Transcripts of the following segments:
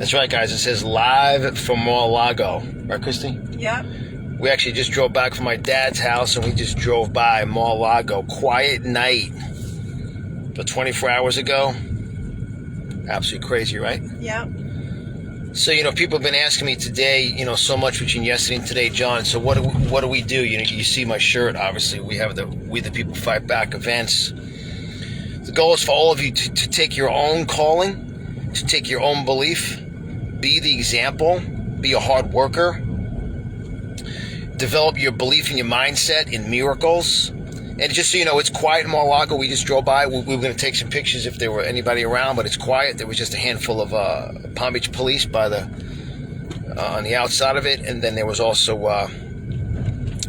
That's right, guys. It says live from Mar-A-Lago. Right, Christy? Yep. We actually just drove back from my dad's house, and we just drove by Mar-A-Lago. Quiet night. But 24 hours ago, absolutely crazy, right? Yep. So, people have been asking me today, so much between yesterday and today, John. So what do we do? You see my shirt, obviously. We have the We the People Fight Back events. The goal is for all of you to take your own calling, to take your own belief, be the example, be a hard worker, develop your belief and your mindset in miracles. And just so you know, it's quiet in Mar-A-Lago. We just drove by. We were going to take some pictures if there were anybody around, but it's quiet. There was just a handful of Palm Beach police on the outside of it, and then there was also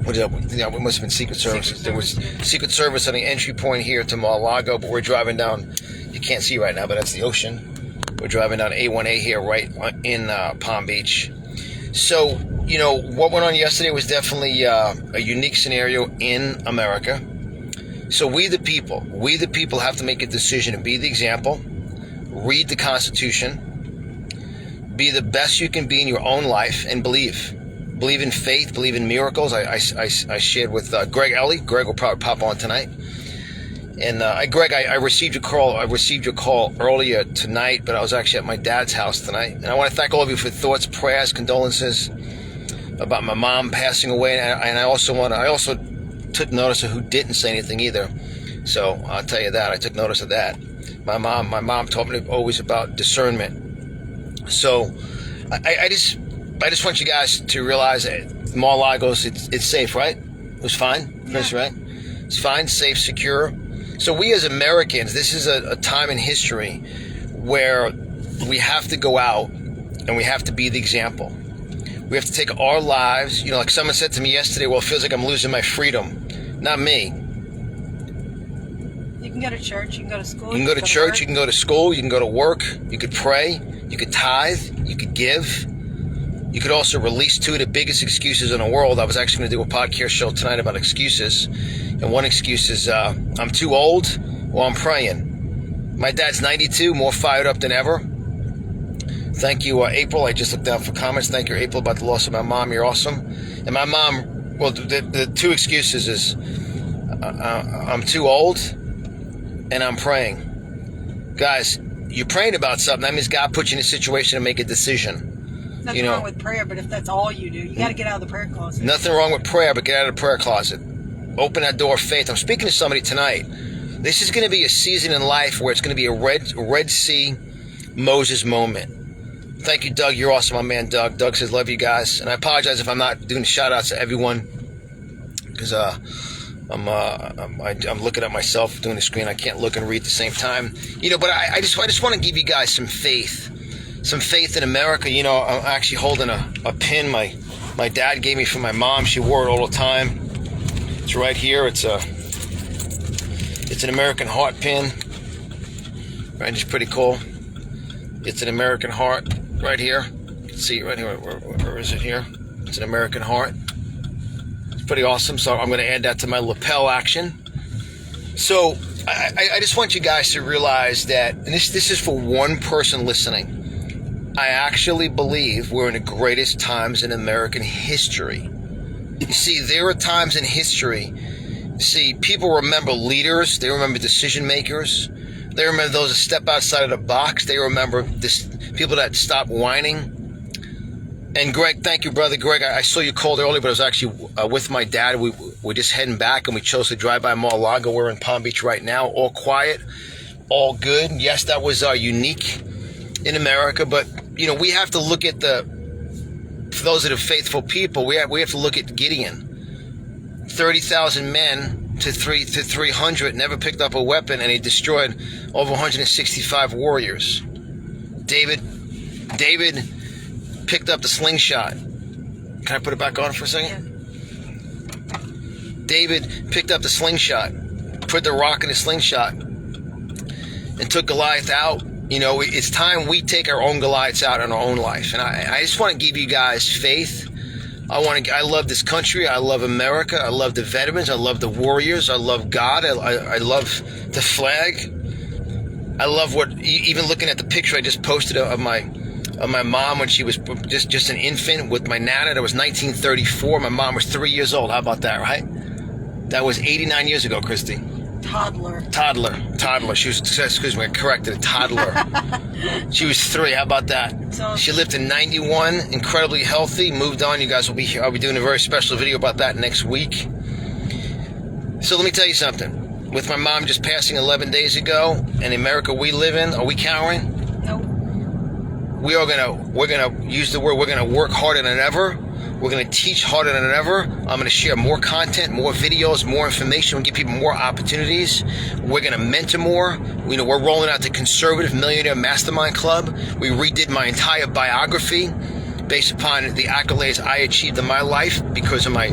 it must have been Secret Service. There was Secret Service on the entry point here to Mar-A-Lago, but we're driving down. You can't see right now, but that's the ocean. We're driving down A1A here, right in Palm Beach. So what went on yesterday was definitely a unique scenario in America. So we the people have to make a decision and be the example, read the Constitution, be the best you can be in your own life, and believe in faith, believe in miracles. I shared with Greg Ellie. Greg will probably pop on tonight. And Greg, I received your call. I received your call earlier tonight, but I was actually at my dad's house tonight. And I want to thank all of you for thoughts, prayers, condolences about my mom passing away. And I also took notice of who didn't say anything either. So I'll tell you that. I took notice of that. My mom taught me always about discernment. So I just want you guys to realize that Mar-a-Lago's, it's safe, right? It was fine, Chris, right? It's fine, safe, secure. So we as Americans, this is a time in history where we have to go out and we have to be the example. We have to take our lives, like someone said to me yesterday, well, it feels like I'm losing my freedom. Not me. You can go to church, you can go to school. You can go to church, you can go to school, you can go to work, you could pray, you could tithe, you could give. You could also release two of the biggest excuses in the world. I was actually going to do a podcast show tonight about excuses. And one excuse is, I'm too old, or I'm praying. My dad's 92, more fired up than ever. Thank you, April. I just looked down for comments. Thank you, April, about the loss of my mom. You're awesome. And my mom, well, the two excuses is, I'm too old, and I'm praying. Guys, you're praying about something. That means God put you in a situation to make a decision. Nothing wrong with prayer, but if that's all you do, you got to get out of the prayer closet. Nothing wrong with prayer, but get out of the prayer closet. Open that door of faith. I'm speaking to somebody tonight. This is going to be a season in life where it's going to be a Red Sea Moses moment. Thank you, Doug. You're awesome, my man, Doug. Doug says, love you guys. And I apologize if I'm not doing shout-outs to everyone because I'm looking at myself doing the screen. I can't look and read at the same time. But I just want to give you guys some faith. Some faith in America. I'm actually holding a pin my dad gave me from my mom. She wore it all the time. It's right here. It's an American heart pin. Right, it's pretty cool. It's an American heart right here. You can see it right here. Where is it here? It's an American heart. It's pretty awesome. So I'm going to add that to my lapel action. So I just want you guys to realize that, and this is for one person listening. I actually believe we're in the greatest times in American history. You see, there are times in history, people remember leaders, they remember decision makers, they remember those that step outside of the box, they remember people that stop whining. And Greg, thank you, brother. Greg, I saw you called earlier, but I was actually with my dad. We're just heading back, and we chose to drive by Mar-A-Lago. We're in Palm Beach right now, all quiet, all good. Yes, that was unique in America, but we have to look at for those that are faithful people, we have to look at Gideon. 30,000 men to 300 never picked up a weapon, and he destroyed over 165 warriors. David picked up the slingshot. Can I put it back on for a second? Yeah. David picked up the slingshot, put the rock in the slingshot, and took Goliath out. It's time we take our own Goliaths out in our own life. And I just want to give you guys faith. I love this country. I love America. I love the veterans. I love the warriors. I love God. I love the flag. I love even looking at the picture I just posted of my my mom when she was just an infant with my nana. That was 1934. My mom was 3 years old. How about that, right? That was 89 years ago, Christy. Toddler. She was, excuse me, I corrected it, toddler. She was 3. How about that? So she lived to 91, incredibly healthy, moved on. You guys will be here. I'll be doing a very special video about that next week. So let me tell you something. With my mom just passing 11 days ago, in the America we live in, are we cowering? Nope. We're gonna use the word, we're gonna work harder than ever. We're going to teach harder than ever. I'm going to share more content, more videos, more information. We'll give people more opportunities. We're going to mentor more. We're rolling out the Conservative Millionaire Mastermind Club. We redid my entire biography based upon the accolades I achieved in my life because of my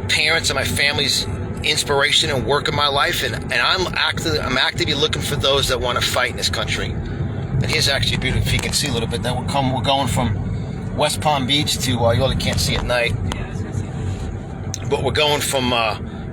parents and my family's inspiration and work in my life. And I'm actively looking for those that want to fight in this country. And here's actually beautiful, if you can see a little bit, that we're going from West Palm Beach to, you only can't see at night, but we're going from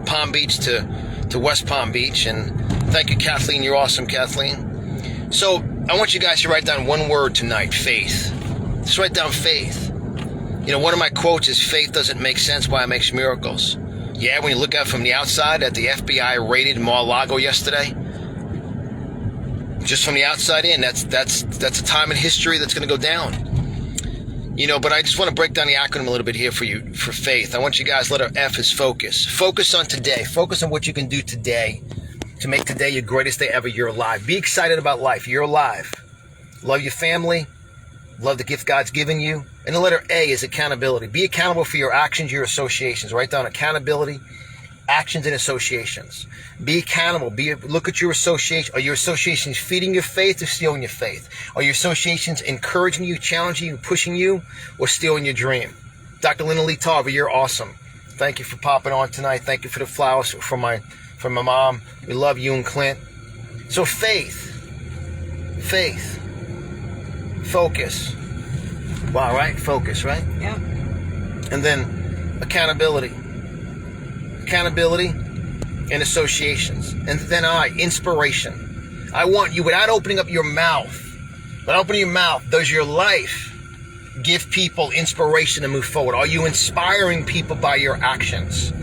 Palm Beach to West Palm Beach. And thank you, Kathleen. You're awesome, Kathleen. So I want you guys to write down one word tonight: faith. Just write down faith. One of my quotes is, faith doesn't make sense, why it makes miracles. Yeah, when you look out from the outside at the FBI raided Mar-A-Lago yesterday, just from the outside in, that's a time in history that's going to go down. But I just want to break down the acronym a little bit here for you, for faith. I want you guys, letter F is focus. Focus on today. Focus on what you can do today to make today your greatest day ever. You're alive. Be excited about life. You're alive. Love your family. Love the gift God's given you. And the letter A is accountability. Be accountable for your actions, your associations. Write down accountability, actions, and associations. Be accountable. Look at your association. Are your associations feeding your faith or stealing your faith? Are your associations encouraging you, challenging you, pushing you, or stealing your dream? Dr. Linda Lee Tarver, you're awesome. Thank you for popping on tonight. Thank you for the flowers from my mom. We love you and Clint. So faith, focus. Wow, right? Focus, right? Yeah. And then accountability and associations. And then inspiration. I want you, without opening up your mouth, does your life give people inspiration to move forward? Are you inspiring people by your actions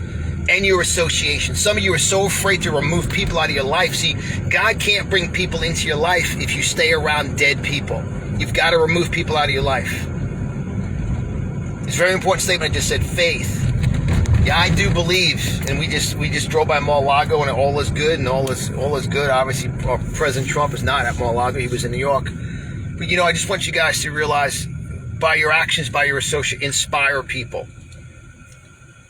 and your associations? Some of you are so afraid to remove people out of your life. See, God can't bring people into your life if you stay around dead people. You've got to remove people out of your life. It's a very important statement I just said, faith. Yeah, I do believe, and we just drove by Mar-A-Lago, and all is good, and all is good. Obviously, President Trump is not at Mar-A-Lago; he was in New York. But I just want you guys to realize, by your actions, by your associate, inspire people,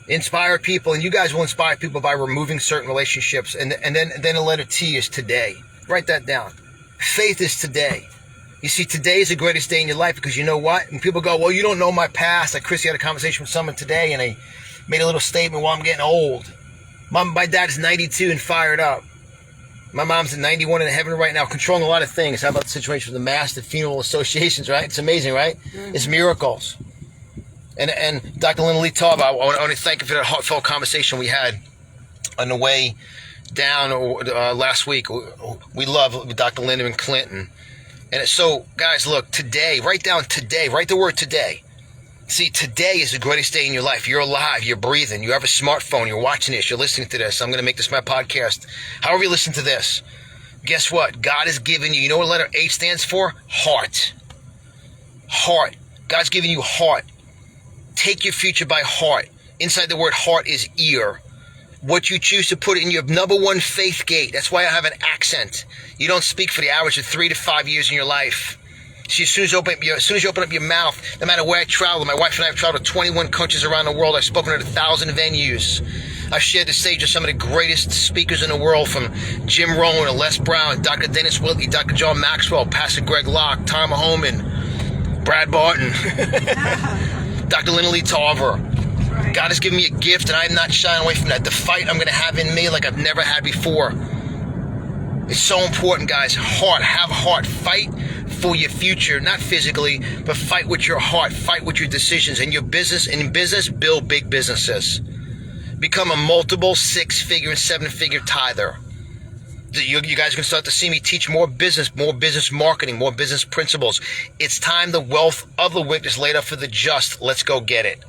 and you guys will inspire people by removing certain relationships. And then the letter T is today. Write that down. Faith is today. You see, today is the greatest day in your life because you know what? When people go, well, you don't know my past. Like Chrissy had a conversation with someone today, and they made a little statement, well, I'm getting old. My dad is 92 and fired up. My mom's at 91 in heaven right now, controlling a lot of things. How about the situation with the mass, the funeral associations, right? It's amazing, right? Mm-hmm. It's miracles. And Dr. Linda Lee Tarver, I want to thank you for that heartfelt conversation we had on the way down last week. We love Dr. Linda and Clinton. And so, guys, look, today, write down today. Write the word today. See, today is the greatest day in your life. You're alive. You're breathing. You have a smartphone. You're watching this. You're listening to this. I'm going to make this my podcast. However you listen to this, guess what? God has given you, you know what letter H stands for? Heart. Heart. God's given you heart. Take your future by heart. Inside the word heart is ear. What you choose to put in your number one faith gate. That's why I have an accent. You don't speak for the average of 3 to 5 years in your life. See, as soon as you open up your mouth, no matter where I travel, my wife and I have traveled to 21 countries around the world. I've spoken at 1,000 venues. I've shared the stage with some of the greatest speakers in the world, from Jim Rohn to Les Brown, Dr. Dennis Whitley, Dr. John Maxwell, Pastor Greg Locke, Tom Homan, Brad Barton, Dr. Linda Lee Tarver. Right. God has given me a gift, and I'm not shying away from that. The fight I'm going to have in me like I've never had before. It's so important, guys. Heart. Have heart. Fight for your future, not physically, but fight with your heart. Fight with your decisions. And your business, in business, build big businesses. Become a multiple 6-figure and 7-figure tither. You guys are going to start to see me teach more business marketing, more business principles. It's time. The wealth of the wicked is laid up for the just. Let's go get it.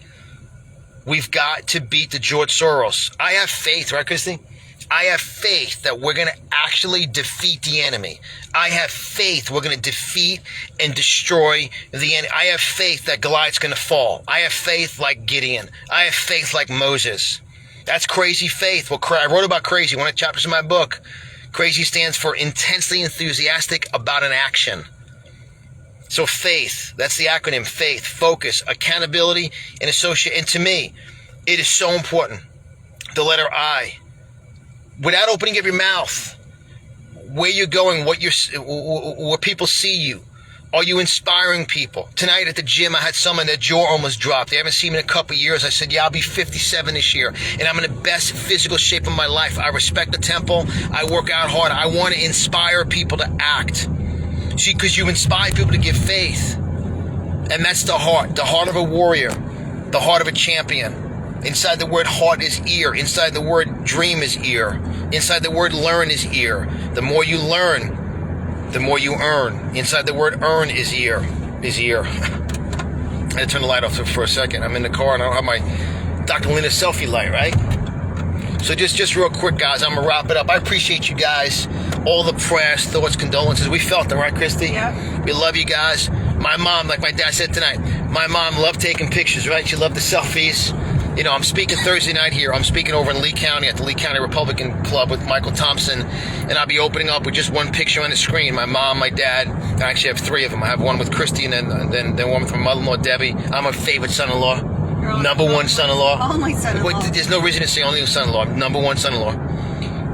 We've got to beat the George Soros. I have faith, right, Christy? I have faith that we're going to actually defeat the enemy. I have faith we're going to defeat and destroy the enemy. I have faith that Goliath's going to fall. I have faith like Gideon. I have faith like Moses. That's crazy faith. Well, I wrote about crazy, one of the chapters in my book. Crazy stands for intensely enthusiastic about an action. So faith, that's the acronym, faith, focus, accountability, and associate. And to me, it is so important. The letter I. Without opening up your mouth, where you're going, where people see you. Are you inspiring people? Tonight at the gym, I had someone, their jaw almost dropped. They haven't seen me in a couple of years. I said, yeah, I'll be 57 this year, and I'm in the best physical shape of my life. I respect the temple. I work out hard. I want to inspire people to act. See, because you inspire people to give faith. And that's the heart of a warrior, the heart of a champion. Inside the word heart is ear. Inside the word dream is ear. Inside the word learn is ear. The more you learn, the more you earn. Inside the word earn is ear. I had to turn the light off for a second. I'm in the car and I don't have my Dr. Lena selfie light, right? So just real quick, guys, I'm going to wrap it up. I appreciate you guys. All the prayers, thoughts, condolences. We felt them, right, Christy? Yeah. We love you guys. My mom, like my dad said tonight, my mom loved taking pictures, right? She loved the selfies. You know, I'm speaking Thursday night here. I'm speaking over in Lee County at the Lee County Republican Club with Michael Thompson, and I'll be opening up with just one picture on the screen. My mom, my dad. I actually have three of them. I have one with Christy and then one with my mother-in-law, Debbie. I'm her favorite son-in-law. Number one son-in-law. Only son-in-law. There's no reason to say only son-in-law. Number one son-in-law.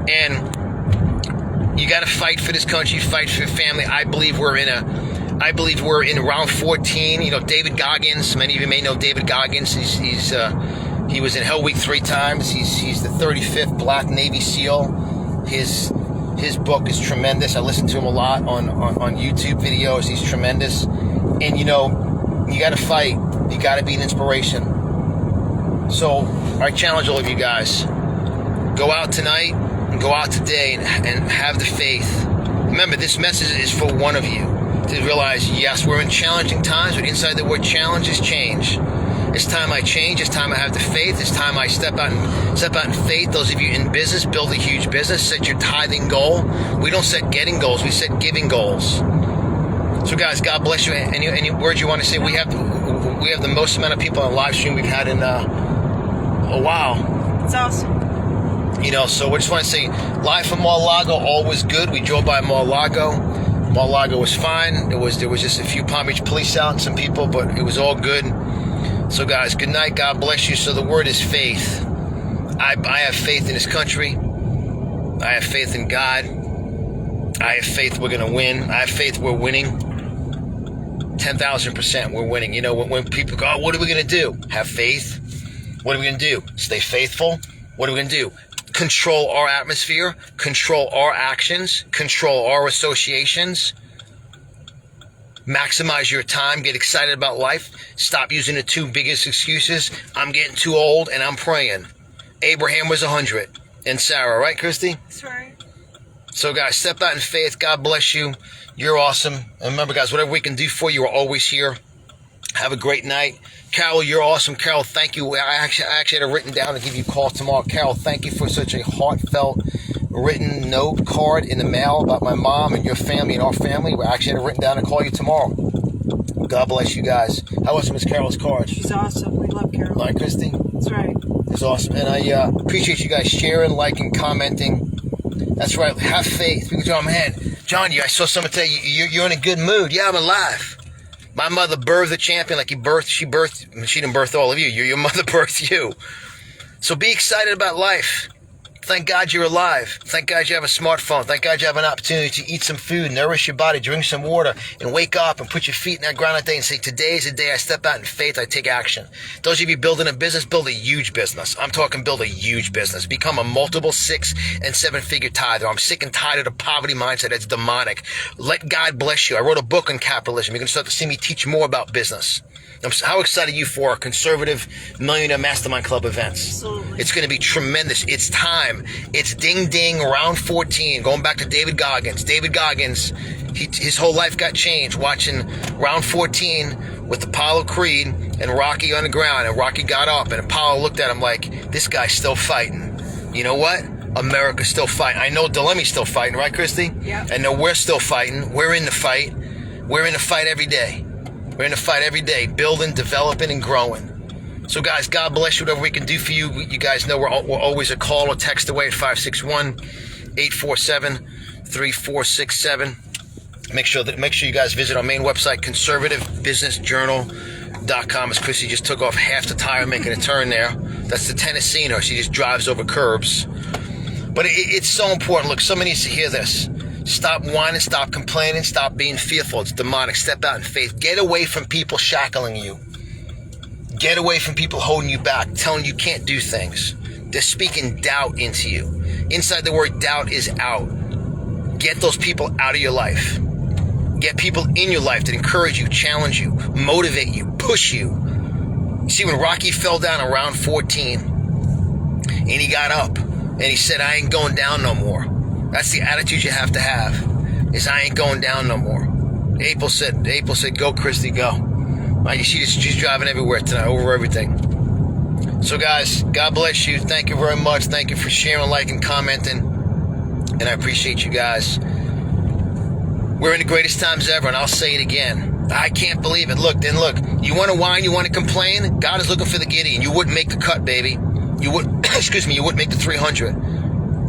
And you got to fight for this country, fight for your family. I believe we're in round 14. You know, David Goggins. Many of you may know David Goggins. He was in Hell Week 3 times. He's the 35th Black Navy SEAL. His book is tremendous. I listen to him a lot on YouTube videos. He's tremendous. And you know, you got to fight. You got to be an inspiration. So I challenge all of you guys. Go out tonight and go out today and have the faith. Remember, this message is for one of you to realize, yes, we're in challenging times, but inside the word challenge is change. It's time I change. It's time I have the faith. It's time I step out in faith. Those of you in business, build a huge business. Set your tithing goal. We don't set getting goals. We set giving goals. So, guys, God bless you. Any words you want to say? We have the most amount of people on the live stream we've had in a while. It's awesome. You know, so we just want to say, live from Mar-A-Lago, all was good. We drove by Mar-A-Lago. Mar-A-Lago was fine. There was just a few Palm Beach police out and some people, but it was all good. So, guys, good night. God bless you. So the word is faith. I have faith in this country. I have faith in God. I have faith we're going to win. I have faith we're winning. 10,000% we're winning. You know, when people go, oh, what are we going to do? Have faith. What are we going to do? Stay faithful. What are we going to do? Control our atmosphere. Control our actions. Control our associations. Maximize your time. Get excited about life. Stop using the two biggest excuses. I'm getting too old and I'm praying. Abraham was 100 and Sarah, right, Christy? That's right. So, guys, step out in faith. God bless you. You're awesome. And remember, guys, whatever we can do for you, we're always here. Have a great night. Carol, you're awesome. Carol, thank you. I actually had it written down to give you a call tomorrow. Carol, thank you for such a heartfelt written note card in the mail about my mom and your family and our family. We actually had it written down to call you tomorrow. God bless you guys. How was Miss Carol's card? She's awesome. We love Carol. Like Christy? That's right. It's awesome. And I appreciate you guys sharing, liking, commenting. That's right. Have faith. Because, oh, man, John, I saw someone tell you, you're in a good mood. Yeah, I'm alive. My mother birthed a champion like she didn't birth all of you. Your mother birthed you. So be excited about life. Thank God you're alive. Thank God you have a smartphone. Thank God you have an opportunity to eat some food, nourish your body, drink some water, and wake up and put your feet in that ground that day and say, today is the day I step out in faith, I take action. Those of you building a business, build a huge business. I'm talking build a huge business. Become a multiple 6- and 7-figure tither. I'm sick and tired of the poverty mindset. That's demonic. Let God bless you. I wrote a book on capitalism. You're going to start to see me teach more about business. How excited are you for our conservative millionaire mastermind club events? Absolutely. It's going to be tremendous. It's time. time. It's ding ding, round 14. Going back to David Goggins. David Goggins, his whole life got changed watching round 14 with Apollo Creed and Rocky on the ground. And Rocky got up, and Apollo looked at him like, this guy's still fighting. You know what? America's still fighting. I know Delemmy's still fighting, right, Christy? Yeah. I know we're still fighting. We're in the fight. We're in the fight every day. We're in the fight every day, building, developing, and growing. So, guys, God bless you. Whatever we can do for you, you guys know we're always a call or text away at 561-847-3467. Make sure you guys visit our main website, conservativebusinessjournal.com. As Chrissy just took off half the tire making a turn there. That's the Tennesseano. She just drives over curbs. But it's so important. Look, somebody needs to hear this. Stop whining, stop complaining, stop being fearful. It's demonic. Step out in faith. Get away from people shackling you. Get away from people holding you back, telling you can't do things. They're speaking doubt into you. Inside the word doubt is out. Get those people out of your life. Get people in your life that encourage you, challenge you, motivate you, push you. You see, when Rocky fell down in round 14 and he got up and he said, I ain't going down no more. That's the attitude you have to have, is I ain't going down no more. April said, go, Christy, go. She's driving everywhere tonight, over everything. So, guys, God bless you. Thank you very much. Thank you for sharing, liking, commenting. And I appreciate you guys. We're in the greatest times ever, and I'll say it again. I can't believe it. Look, you want to whine, you want to complain? God is looking for the Gideon. You wouldn't make the cut, baby. You wouldn't make the 300.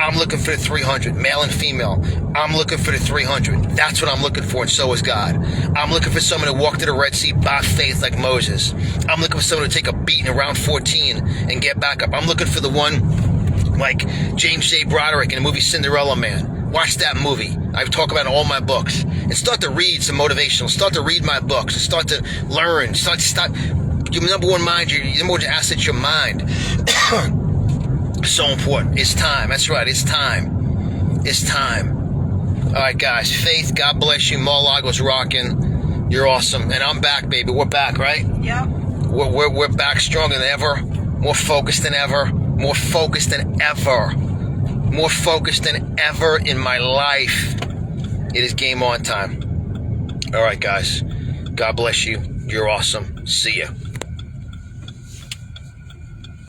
I'm looking for the 300, male and female. I'm looking for the 300. That's what I'm looking for, and so is God. I'm looking for someone to walk to the Red Sea by faith like Moses. I'm looking for someone to take a beating in round 14 and get back up. I'm looking for the one like James J. Broderick in the movie Cinderella Man. Watch that movie. I talk about it in all my books. And start to read some motivational. Start to read my books. And start to learn. Start. Your number one mind, your number one asset, your mind. So important. It's time. That's right. It's time. It's time. All right, guys. Faith, God bless you. Mar-a-Lago's rocking. You're awesome. And I'm back, baby. We're back, right? Yeah. We're back stronger than ever. More focused than ever. More focused than ever. More focused than ever in my life. It is game on time. All right, guys. God bless you. You're awesome. See ya.